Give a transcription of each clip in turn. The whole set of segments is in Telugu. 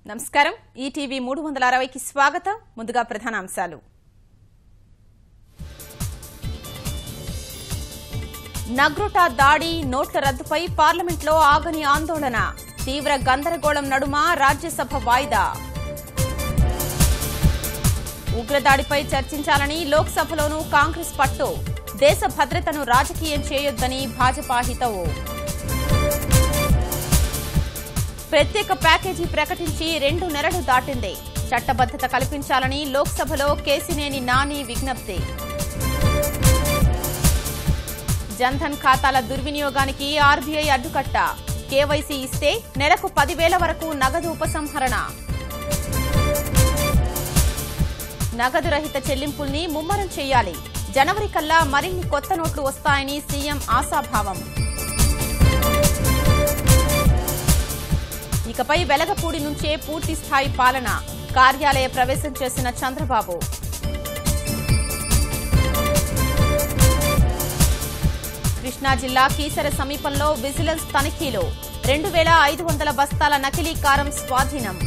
నమస్కారం ఈటీవీ 360 కి స్వాగతం ముందుగా ప్రధానాంశాలు నగ్రోటా దాడి నోట్ల రద్దుపై పార్లమెంట్లో ఆగని ఆందోళన తీవ్ర గందరగోళం నడుమ రాజ్యసభ వాయిదా ఉగ్రదాడిపై చర్చించాలని లోక్సభలోనూ కాంగ్రెస్ పట్టు దేశ భద్రతను రాజకీయం చేయొద్దని భాజపా హితవు ప్రత్యేక ప్యాకేజీ ప్రకటించి 2 నెలలు దాటింది చట్టబద్దత కల్పించాలని లోక్సభలో కేసినేని నాని విజ్ఞప్తి జన్ధన్ ఖాతాల దుర్వినియోగానికి ఆర్బీఐ అడ్డుకట్ట కేవైసీ ఇస్తే నెలకు 10,000 వరకు నగదు ఉపసంహరణ నగదు రహిత చెల్లింపుల్ని ముమ్మరం చేయాలి జనవరి కల్లా మరిన్ని కొత్త నోట్లు వస్తాయని సీఎం ఆశాభావం ఇకపై వెలగపూడి నుంచే పూర్తి స్థాయి పాలన కార్యాలయ ప్రవేశం చేసిన చంద్రబాబు కృష్ణా జిల్లా కీసర సమీపంలో విజిలెన్స్ తనిఖీలు 2,500 బస్తాల నకిలీ కారం స్వాధీనం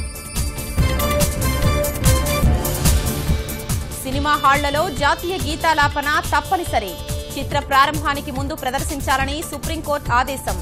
సినిమా హాళ్లలో జాతీయ గీతాలాపన తప్పనిసరి చిత్ర ప్రారంభానికి ముందు ప్రదర్శించాలని సుప్రీంకోర్టు ఆదేశం